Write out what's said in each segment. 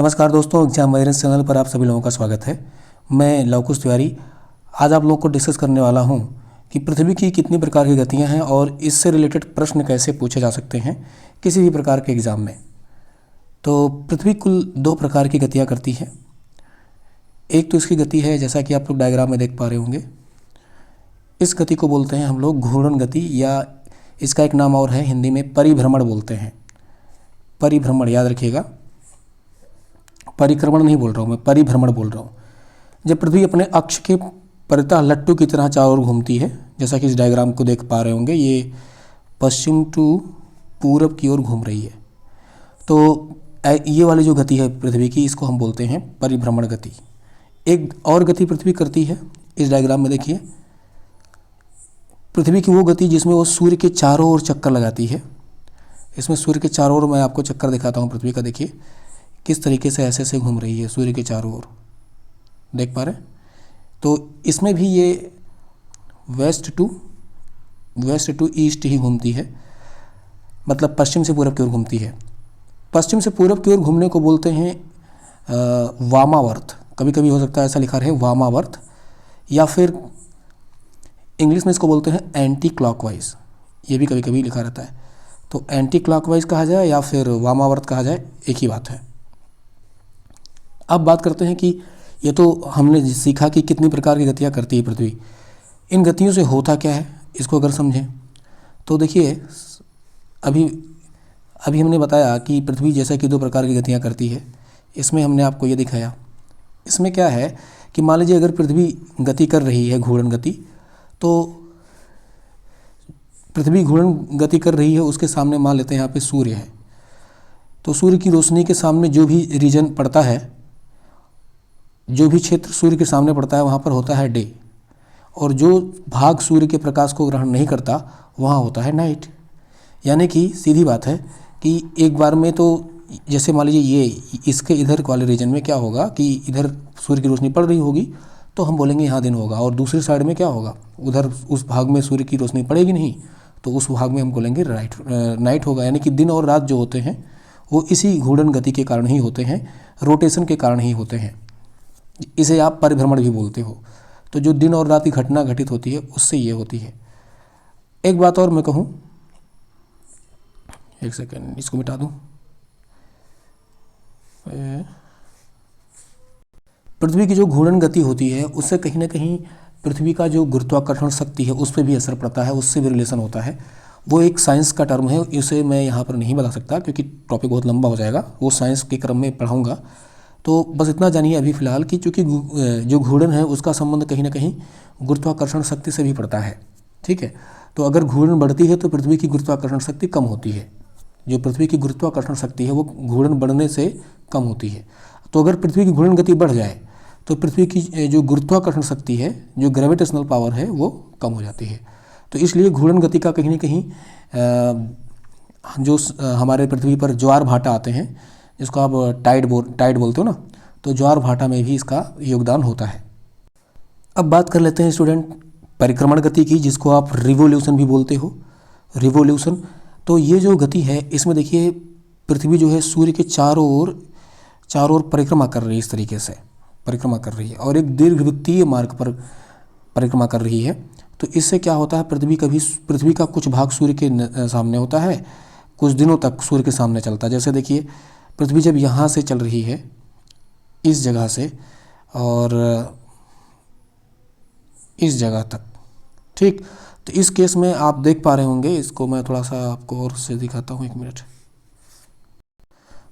नमस्कार दोस्तों, exam virus channel पर आप सभी लोगों का स्वागत है। मैं लवकुश तिवारी आज आप लोगों को डिस्कस करने वाला हूं कि पृथ्वी की कितनी प्रकार की गतियां हैं और इससे रिलेटेड प्रश्न कैसे पूछे जा सकते हैं किसी भी प्रकार के एग्ज़ाम में। तो पृथ्वी कुल 2 प्रकार की गतियां करती है। एक तो इसकी गति है जैसा कि आप लोग डायग्राम में देख पा रहे होंगे। इस गति को बोलते हैं हम लोग घूर्णन गति, या इसका एक नाम और है, हिंदी में परिभ्रमण बोलते हैं। परिभ्रमण याद रखिएगा, परिक्रमण नहीं बोल रहा हूँ मैं, परिभ्रमण बोल रहा हूँ। जब पृथ्वी अपने अक्ष के परितः लट्टू की तरह चारों ओर घूमती है, जैसा कि इस डायग्राम को देख पा रहे होंगे, ये पश्चिम टू पूरब की ओर घूम रही है। तो ये वाली जो गति है पृथ्वी की, इसको हम बोलते हैं परिभ्रमण गति। एक और गति पृथ्वी करती है, इस डायग्राम में देखिए। पृथ्वी की वो गति जिसमें वो सूर्य के चारों ओर चक्कर लगाती है। इसमें सूर्य के चारों ओर मैं आपको चक्कर दिखाता हूँ पृथ्वी का। देखिए किस तरीके से ऐसे ऐसे घूम रही है सूर्य के चारों ओर, देख पा रहे हैं। तो इसमें भी ये वेस्ट टू ईस्ट ही घूमती है, मतलब पश्चिम से पूरब की ओर घूमती है। पश्चिम से पूरब की ओर घूमने को बोलते हैं वामावर्त। कभी कभी हो सकता है ऐसा लिखा रहे वामावर्त, या फिर इंग्लिश में इसको बोलते हैं एंटी क्लॉकवाइज। ये भी कभी कभी लिखा रहता है। तो एंटी क्लॉकवाइज कहा जाए या फिर वामावर्त कहा जाए, एक ही बात है। अब बात करते हैं कि ये तो हमने सीखा कि कितनी प्रकार की गतियाँ करती है पृथ्वी। इन गतियों से होता क्या है, इसको अगर समझें तो देखिए, अभी हमने बताया कि पृथ्वी जैसा कि 2 प्रकार की गतियाँ करती है। इसमें हमने आपको ये दिखाया। इसमें क्या है कि मान लीजिए अगर पृथ्वी गति कर रही है, घूर्णन गति, तो पृथ्वी घूर्णन गति कर रही है, उसके सामने मान लेते हैं यहाँ पे सूर्य है। तो सूर्य की रोशनी के सामने जो भी रीजन पड़ता है, जो भी क्षेत्र सूर्य के सामने पड़ता है, वहाँ पर होता है डे, और जो भाग सूर्य के प्रकाश को ग्रहण नहीं करता वहाँ होता है नाइट। यानी कि सीधी बात है कि एक बार में तो जैसे मान लीजिए ये इसके इधर वाले रीजन में क्या होगा कि इधर सूर्य की रोशनी पड़ रही होगी तो हम बोलेंगे यहाँ दिन होगा, और दूसरी साइड में क्या होगा, उधर उस भाग में सूर्य की रोशनी पड़ेगी नहीं, तो उस भाग में हम बोलेंगे नाइट होगा। यानी कि दिन और रात जो होते हैं वो इसी घूर्णन गति के कारण ही होते हैं, रोटेशन के कारण ही होते हैं। इसे आप परिभ्रमण भी बोलते हो। तो जो दिन और रात की घटना घटित होती है उससे ये होती है। एक बात और मैं कहूँ, एक सेकेंड इसको मिटा दूँ। पृथ्वी की जो घूर्णन गति होती है उससे कहीं ना कहीं पृथ्वी का जो गुरुत्वाकर्षण शक्ति है उस पर भी असर पड़ता है, उससे भी रिलेशन होता है। वो एक साइंस का टर्म है, इसे मैं यहाँ पर नहीं बता सकता क्योंकि टॉपिक बहुत लंबा हो जाएगा, वो साइंस के क्रम में पढ़ाऊँगा। तो बस इतना जानिए अभी फ़िलहाल कि चूँकि जो घूर्णन है उसका संबंध कहीं ना कहीं गुरुत्वाकर्षण शक्ति से भी पड़ता है। ठीक है, तो अगर घूर्णन बढ़ती है तो पृथ्वी की गुरुत्वाकर्षण शक्ति कम होती है। जो पृथ्वी की गुरुत्वाकर्षण शक्ति है वो घूर्णन बढ़ने से कम होती है। तो अगर पृथ्वी की घूर्णन गति बढ़ जाए तो पृथ्वी की जो गुरुत्वाकर्षण शक्ति है, जो ग्रेविटेशनल पावर है, वो कम हो जाती है। तो इसलिए घूर्णन गति का कहीं ना कहीं जो हमारे पृथ्वी पर ज्वार भाटा आते हैं, जिसको आप टाइड बोलते हो ना, तो ज्वार भाटा में भी इसका योगदान होता है। अब बात कर लेते हैं स्टूडेंट परिक्रमण गति की, जिसको आप रिवोल्यूशन भी बोलते हो, रिवोल्यूशन। तो ये जो गति है इसमें देखिए पृथ्वी जो है सूर्य के चारों ओर परिक्रमा कर रही है, इस तरीके से परिक्रमा कर रही है, और एक दीर्घवृत्तीय मार्ग पर परिक्रमा कर रही है। तो इससे क्या होता है, पृथ्वी का कुछ भाग सूर्य के सामने होता है, कुछ दिनों तक सूर्य के सामने चलता है। जैसे देखिए पृथ्वी जब यहाँ से चल रही है इस जगह से और इस जगह तक, ठीक, तो इस केस में आप देख पा रहे होंगे, इसको मैं थोड़ा सा आपको और से दिखाता हूँ, 1 मिनट।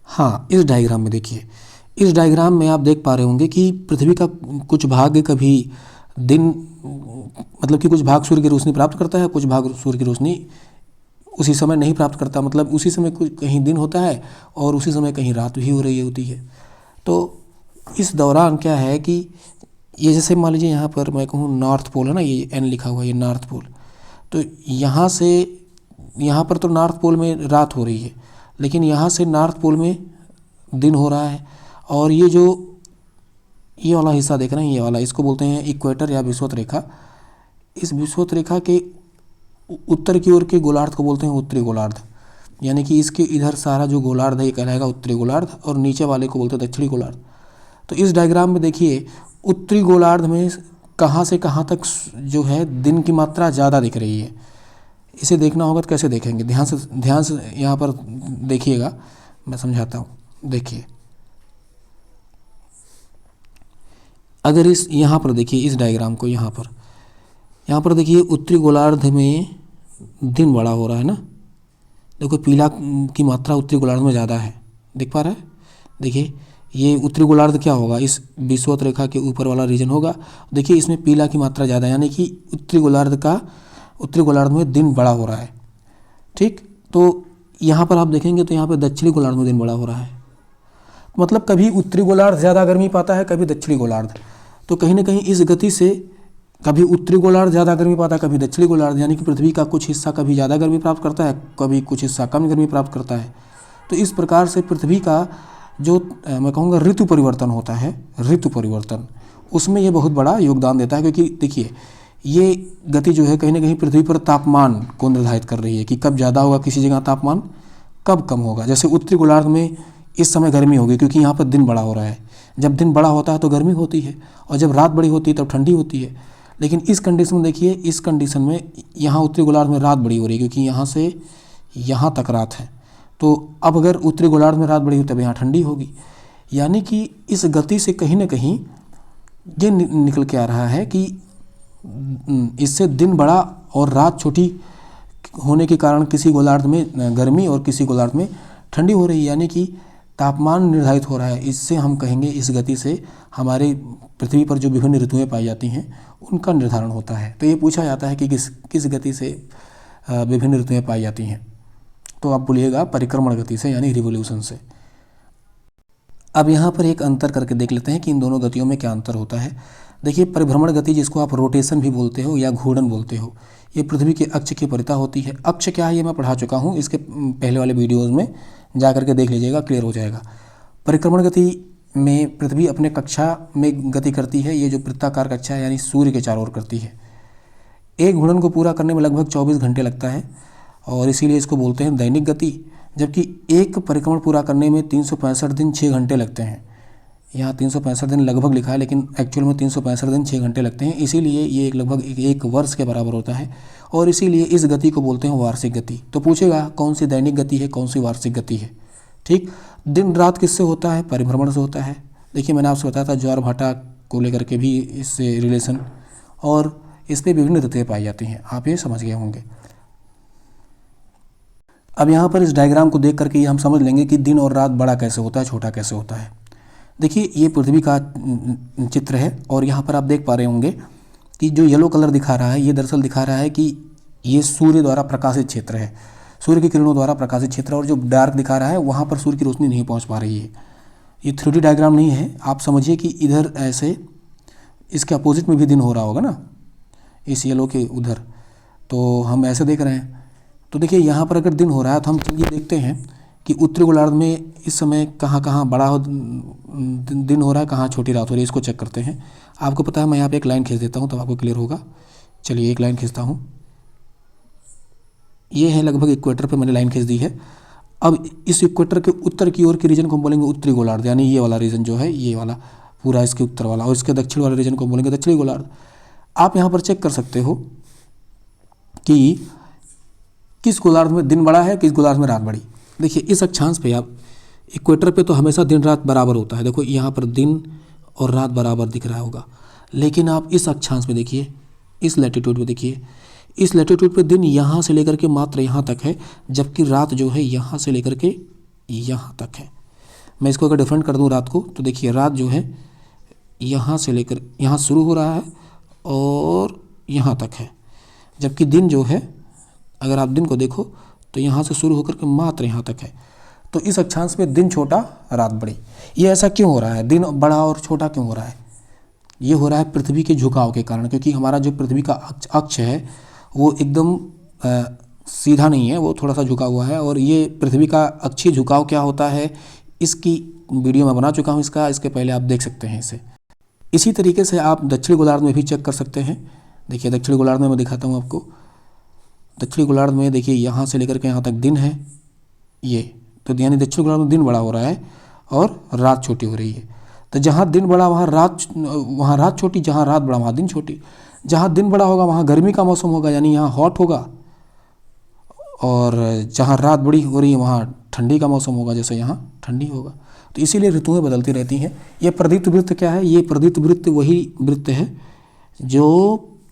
हाँ, इस डायग्राम में देखिए, इस डायग्राम में आप देख पा रहे होंगे कि पृथ्वी का कुछ भाग कभी दिन, मतलब कि कुछ भाग सूर्य की रोशनी प्राप्त करता है, कुछ भाग सूर्य की रोशनी उसी समय नहीं प्राप्त करता, मतलब उसी समय कुछ कहीं दिन होता है और उसी समय कहीं रात भी हो रही होती है। तो इस दौरान क्या है कि ये जैसे मान लीजिए यहाँ पर मैं कहूँ नॉर्थ पोल है ना, ये एन लिखा हुआ है, ये नॉर्थ पोल। तो यहाँ से यहाँ पर तो नॉर्थ पोल में रात हो रही है, लेकिन यहाँ से नॉर्थ पोल में दिन हो रहा है। और ये वाला हिस्सा देख रहे हैं, ये वाला, इसको बोलते हैं इक्वेटर या विषुवत रेखा। इस विषुवत रेखा के उत्तर की ओर के गोलार्ध को बोलते हैं उत्तरी गोलार्ध। यानी कि इसके इधर सारा जो गोलार्ध है ये कहलाएगा उत्तरी गोलार्ध और नीचे वाले को बोलते हैं दक्षिणी गोलार्ध। तो इस डायग्राम में देखिए उत्तरी गोलार्ध में कहाँ से कहाँ तक जो है दिन की मात्रा ज़्यादा दिख रही है। इसे देखना होगा तो कैसे देखेंगे, ध्यान से यहाँ पर देखिएगा, मैं समझाता हूँ। देखिए अगर इस यहाँ पर देखिए इस डायग्राम को, यहाँ पर देखिए उत्तरी गोलार्ध में दिन बड़ा हो रहा है ना। देखो पीला की मात्रा उत्तरी गोलार्ध में ज़्यादा है, देख पा रहा है। देखिए ये उत्तरी गोलार्ध क्या होगा, इस विषुवत रेखा के ऊपर वाला रीजन होगा। देखिए इसमें पीला की मात्रा ज़्यादा है, यानी कि उत्तरी गोलार्ध में दिन बड़ा हो रहा है। ठीक, तो यहाँ पर आप देखेंगे तो यहाँ पर दक्षिणी गोलार्ध में दिन बड़ा हो रहा है। मतलब कभी उत्तरी गोलार्ध ज़्यादा गर्मी पाता है, कभी दक्षिणी गोलार्ध। तो कहीं ना कहीं इस गति से कभी उत्तरी गोलार्ध ज़्यादा गर्मी पाता है, कभी दक्षिणी गोलार्ध, यानी कि पृथ्वी का कुछ हिस्सा कभी ज़्यादा गर्मी प्राप्त करता है, कभी कुछ हिस्सा कम गर्मी प्राप्त करता है। तो इस प्रकार से पृथ्वी का जो मैं कहूँगा ऋतु परिवर्तन होता है, ऋतु परिवर्तन, उसमें ये बहुत बड़ा योगदान देता है। क्योंकि देखिए ये गति जो है कहीं ना कहीं पृथ्वी पर तापमान को निर्धारित कर रही है कि कब ज़्यादा होगा किसी जगह तापमान, कब कम होगा। जैसे उत्तरी गोलार्ध में इस समय गर्मी होगी क्योंकि यहाँ पर दिन बड़ा हो रहा है। जब दिन बड़ा होता है तो गर्मी होती है, और जब रात बड़ी होती है तब ठंडी होती है। लेकिन इस कंडीशन में देखिए, इस कंडीशन में यहाँ उत्तरी गोलार्ध में रात बड़ी हो रही है क्योंकि यहाँ से यहाँ तक रात है। तो अब अगर उत्तरी गोलार्ध में रात बड़ी हुई तब यहाँ ठंडी होगी। यानी कि इस गति से कहीं ना कहीं ये निकल के आ रहा है कि इससे दिन बड़ा और रात छोटी होने के कारण किसी गोलार्ध में गर्मी और किसी गोलार्ध में ठंडी हो रही है, यानी कि तापमान निर्धारित हो रहा है। इससे हम कहेंगे इस गति से हमारे पृथ्वी पर जो विभिन्न ऋतुएं पाई जाती हैं उनका निर्धारण होता है। तो ये पूछा जाता है कि किस गति से विभिन्न ऋतुएं पाई जाती हैं, तो आप बोलिएगा परिक्रमण गति से, यानी रिवोल्यूशन से। अब यहाँ पर एक अंतर करके देख लेते हैं कि इन दोनों गतियों में क्या अंतर होता है। देखिए परिभ्रमण गति, जिसको आप रोटेशन भी बोलते हो या घूर्णन बोलते हो, ये पृथ्वी के अक्ष की परिता होती है। अक्ष क्या है ये मैं पढ़ा चुका हूँ, इसके पहले वाले वीडियोज़ में जा करके देख लीजिएगा, क्लियर हो जाएगा। परिक्रमण गति में पृथ्वी अपने कक्षा में गति करती है, ये जो वृत्ताकार कक्षा है यानी सूर्य के चारों ओर करती है। एक घूर्णन को पूरा करने में लगभग 24 घंटे लगता है और इसीलिए इसको बोलते हैं दैनिक गति। जबकि एक परिक्रमण पूरा करने में 365 दिन 6 घंटे लगते हैं। यहाँ 365 दिन लगभग लिखा है, लेकिन एक्चुअल में 365 दिन 6 घंटे लगते हैं। इसीलिए ये लगभग एक वर्ष के बराबर होता है और इसीलिए इस गति को बोलते हैं वार्षिक गति। तो पूछेगा कौन सी दैनिक गति है, कौन सी वार्षिक गति है। ठीक, दिन रात किससे होता है, परिभ्रमण से होता है। देखिए मैंने आपसे बताया था ज्वार भाटा को लेकर के भी इससे रिलेशन, और इस पर विभिन्न ऋतुएं पाई जाती हैं, आप ये समझ गए होंगे। अब यहाँ पर इस डायग्राम को देख करके ये हम समझ लेंगे कि दिन और रात बड़ा कैसे होता है, छोटा कैसे होता है। देखिए ये पृथ्वी का चित्र है और यहाँ पर आप देख पा रहे होंगे कि जो येलो कलर दिखा रहा है ये दरअसल दिखा रहा है कि ये सूर्य द्वारा प्रकाशित क्षेत्र है, सूर्य की किरणों द्वारा प्रकाशित क्षेत्र। और जो डार्क दिखा रहा है वहाँ पर सूर्य की रोशनी नहीं पहुँच पा रही है। ये 3D डायग्राम नहीं है, आप समझिए कि इधर ऐसे इसके अपोजिट में भी दिन हो रहा होगा ना, इस येलो के उधर, तो हम ऐसे देख रहे हैं। तो देखिए यहाँ पर अगर दिन हो रहा है तो हम चलिए देखते हैं कि उत्तरी गोलार्ध में इस समय कहाँ कहाँ बड़ा दिन हो रहा है, कहाँ छोटी रात हो रही है, इसको चेक करते हैं। आपको पता है मैं यहाँ पे एक लाइन खींच देता हूँ तब आपको क्लियर होगा। चलिए एक लाइन खींचता हूँ, ये है लगभग इक्वेटर पे मैंने लाइन खींच दी है। अब इस इक्वेटर के उत्तर की ओर के रीजन को हम बोलेंगे उत्तरी गोलार्ध, यानी ये वाला रीजन जो है ये वाला पूरा इसके उत्तर वाला, और इसके दक्षिण वाले रीजन को हम बोलेंगे दक्षिणी गोलार्ध। आप यहाँ पर चेक कर सकते हो कि किस गोलार्ध में दिन बड़ा है, किस गोलार्ध में रात बड़ी। देखिए इस अक्षांश पे आप इक्वेटर पे तो हमेशा दिन रात बराबर होता है, देखो यहाँ पर दिन और रात बराबर दिख रहा होगा। लेकिन आप इस अक्षांश में देखिए, इस लैटिट्यूड में देखिए, इस लैटिट्यूड पे दिन यहाँ से लेकर के मात्र यहाँ तक है, जबकि रात जो है यहाँ से लेकर के यहाँ तक है। मैं इसको अगर डिफरेंट कर दूँ रात को, तो देखिए रात जो है यहाँ से लेकर यहाँ शुरू हो रहा है और यहाँ तक है, जबकि दिन जो है अगर आप दिन को देखो तो यहाँ से शुरू होकर के मात्र यहाँ तक है। तो इस अक्षांश में दिन छोटा रात बड़ी। ये ऐसा क्यों हो रहा है, दिन बड़ा और छोटा क्यों हो रहा है? ये हो रहा है पृथ्वी के झुकाव के कारण, क्योंकि हमारा जो पृथ्वी का अक्ष है वो एकदम सीधा नहीं है, वो थोड़ा सा झुका हुआ है। और ये पृथ्वी का अक्षीय झुकाव क्या होता है इसकी वीडियो मैं बना चुका हूँ, इसके पहले आप देख सकते हैं इसे। इसी तरीके से आप दक्षिणी गोलार्ध में भी चेक कर सकते हैं। देखिए दक्षिणी गोलार्ध में मैं दिखाता हूँ आपको। दक्षिणी गोलार्ध में देखिए यहाँ से लेकर के यहाँ तक दिन है ये तो यानी दक्षिण गोलार्ध में दिन बड़ा हो रहा है और रात छोटी हो रही है। तो जहाँ दिन बड़ा वहाँ रात छोटी, जहाँ रात बड़ा वहाँ दिन छोटी। जहाँ दिन बड़ा होगा वहाँ गर्मी का मौसम होगा, यानी यहाँ हॉट होगा, और जहाँ रात बड़ी हो रही है वहाँ ठंडी का मौसम होगा, जैसे यहाँ ठंडी होगा। तो इसीलिए ऋतुएं बदलती रहती हैं। ये प्रदीप्त वृत्त क्या है? ये प्रदीप्त वृत्त वही वृत्त है जो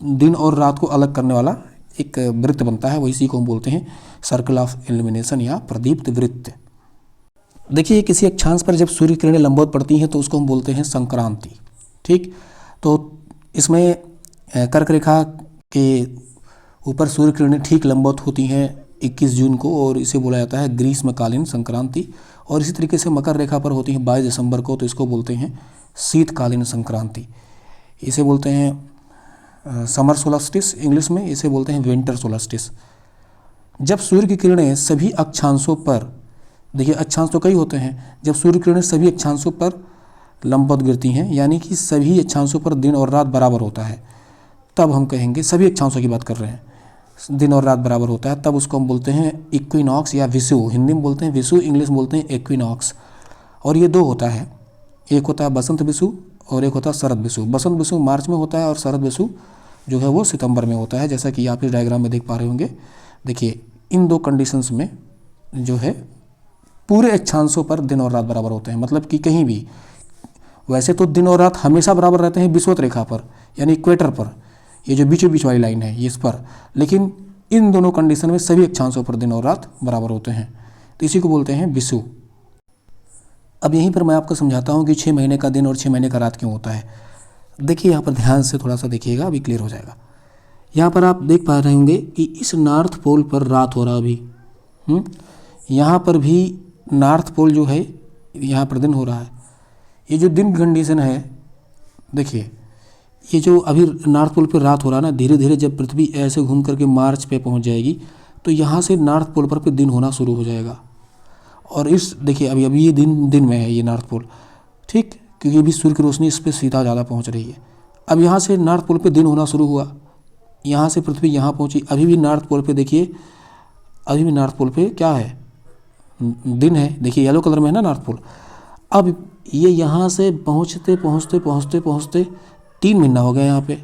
दिन और रात को अलग करने वाला एक वृत्त बनता है, वही इसी को हम बोलते हैं सर्कल ऑफ इल्यूमिनेशन या प्रदीप्त वृत्त। देखिए किसी अक्षांश पर जब सूर्य किरणें लंबवत पड़ती हैं तो उसको हम बोलते हैं संक्रांति। ठीक, तो इसमें कर्क रेखा के ऊपर सूर्य किरणें ठीक लंबवत होती हैं 21 जून को, और इसे बोला जाता है ग्रीष्मकालीन संक्रांति। और इसी तरीके से मकर रेखा पर होती हैं 22 दिसंबर को, तो इसको बोलते हैं शीतकालीन संक्रांति। इसे बोलते हैं समर सोलस्टिस इंग्लिश में, इसे बोलते हैं विंटर सोलस्टिस। जब सूर्य की किरणें सभी अक्षांशों पर, देखिए अक्षांश तो कई होते हैं, जब सूर्य किरणें सभी अक्षांशों पर लंबवत गिरती हैं, यानी कि सभी अक्षांशों पर दिन और रात बराबर होता है, तब हम कहेंगे, सभी अक्षांशों की बात कर रहे हैं, दिन और रात बराबर होता है, तब उसको हम बोलते हैं इक्विनॉक्स या विषुव। हिंदी में बोलते हैं विषुव, इंग्लिश में बोलते हैं इक्विनॉक्स। और ये दो होता है, एक होता है बसंत विषुव और एक होता है शरद विषुव। बसंत विषुव मार्च में होता है और शरद विषुव जो है वो सितंबर में होता है, जैसा कि आप इस डायग्राम में देख पा रहे होंगे। देखिए इन दो कंडीशंस में जो है पूरे अक्षांशों पर दिन और रात बराबर होते हैं, मतलब कि कहीं भी, वैसे तो दिन और रात हमेशा बराबर रहते हैं विषुवत रेखा पर, यानी इक्वेटर पर, ये जो बीचों बीच वाली लाइन है ये इस पर, लेकिन इन दोनों कंडीशन में सभी अक्षांशों पर दिन और रात बराबर होते हैं, तो इसी को बोलते हैं विषुव। अब यहीं पर मैं आपको समझाता हूँ कि 6 महीने का दिन और 6 महीने का रात क्यों होता है। देखिए यहाँ पर ध्यान से थोड़ा सा देखिएगा, अभी क्लियर हो जाएगा। यहाँ पर आप देख पा रहे होंगे कि इस नॉर्थ पोल पर रात हो रहा अभी, यहाँ पर भी नॉर्थ पोल जो है यहाँ पर दिन हो रहा है। ये जो दिन कंडीशन है, देखिए ये जो अभी नॉर्थ पोल पर रात हो रहा है ना, धीरे धीरे जब पृथ्वी ऐसे घूम करके मार्च पे पहुँच जाएगी तो यहाँ से नॉर्थ पोल पर दिन होना शुरू हो जाएगा। और इस देखिए अभी ये दिन में है ये नॉर्थ पोल, ठीक, क्योंकि अभी सूर्य की रोशनी इस पर सीधा ज़्यादा पहुँच रही है। अब यहाँ से नॉर्थ पोल पे दिन होना शुरू हुआ, यहाँ से पृथ्वी यहाँ पहुँची, अभी भी नॉर्थ पोल पे देखिए, अभी भी नॉर्थ पोल पे क्या है, दिन है। देखिए येलो कलर में है ना नॉर्थ पोल। अब ये यहाँ से पहुँचते पहुँचते पहुँचते पहुँचते 3 महीना हो गया यहाँ पे,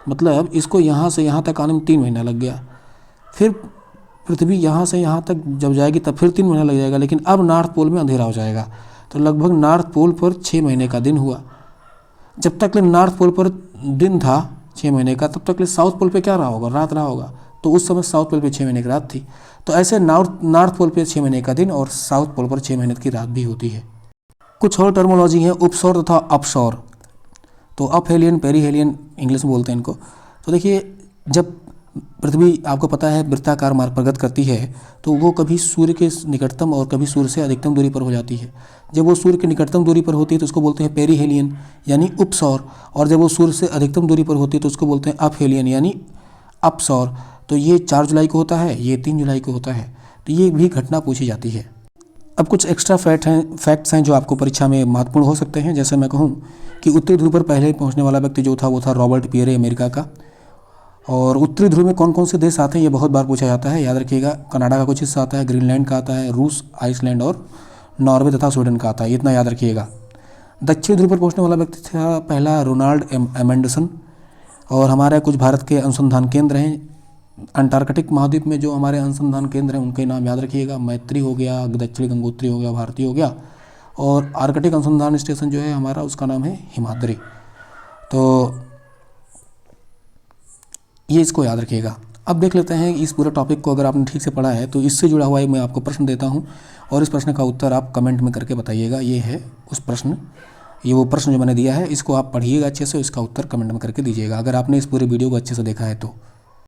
मतलब इसको यहाँ से यहाँ तक आने में 3 महीना लग गया। फिर पृथ्वी यहाँ से यहाँ तक जब जाएगी तब फिर 3 महीना लग जाएगा, लेकिन अब नॉर्थ पोल में अंधेरा हो जाएगा। तो लगभग नॉर्थ पोल पर 6 महीने का दिन हुआ। जब तक नॉर्थ पोल पर दिन था 6 महीने का, तब तक साउथ पोल पे क्या रहा होगा, रात रहा होगा। तो उस समय साउथ पोल पे 6 महीने की रात थी। तो ऐसे नॉर्थ पोल पे 6 महीने का दिन और साउथ पोल पर 6 महीने की रात भी होती है। कुछ और टर्मोलॉजी है, उपसौर तथा अपसौर। तो अपहेलियन, पेरीहेलियन इंग्लिश में बोलते हैं इनको। तो देखिए जब पृथ्वी आपको पता है वृत्ताकार मार्ग पर गति करती है तो वो कभी सूर्य के निकटतम और कभी सूर्य से अधिकतम दूरी पर हो जाती है। जब वो सूर्य की निकटतम दूरी पर होती है तो उसको बोलते हैं पेरीहेलियन यानी उपसौर, और जब वो सूर्य से अधिकतम दूरी पर होती है तो उसको बोलते हैं अपहेलियन यानी अपसौर। तो ये 4 जुलाई को होता है, ये 3 जुलाई को होता है। तो ये भी घटना पूछी जाती है। अब कुछ एक्स्ट्रा फैक्ट्स हैं जो आपको परीक्षा में महत्वपूर्ण हो सकते हैं। जैसे मैं कहूँ कि उत्तरी ध्रुव पर पहले पहुँचने वाला व्यक्ति जो था वो था रॉबर्ट पियरे, अमेरिका का। और उत्तरी ध्रुव में कौन कौन से देश आते हैं ये बहुत बार पूछा जाता है, याद रखिएगा। कनाडा का कुछ हिस्सा आता है, ग्रीनलैंड का आता है, रूस, आइसलैंड और नॉर्वे तथा स्वीडन का आता है, इतना याद रखिएगा। दक्षिण ध्रुव पर पहुँचने वाला व्यक्ति था पहला रोनाल्ड एमेंडसन। और हमारे कुछ भारत के अनुसंधान केंद्र हैं अंटार्कटिक महाद्वीप में, जो हमारे अनुसंधान केंद्र हैं उनके नाम याद रखिएगा। मैत्री हो गया, दक्षिणी गंगोत्री हो गया, भारती हो गया, और आर्कटिक अनुसंधान स्टेशन जो है हमारा उसका नाम है हिमाद्री। तो ये इसको याद रखिएगा। अब देख लेते हैं इस पूरे टॉपिक को, अगर आपने ठीक से पढ़ा है तो इससे जुड़ा हुआ मैं आपको प्रश्न देता हूँ और इस प्रश्न का उत्तर आप कमेंट में करके बताइएगा। ये है उस प्रश्न, ये वो प्रश्न जो मैंने दिया है, इसको आप पढ़िएगा अच्छे से, इसका उत्तर कमेंट में करके दीजिएगा अगर आपने इस पूरे वीडियो को अच्छे से देखा है तो।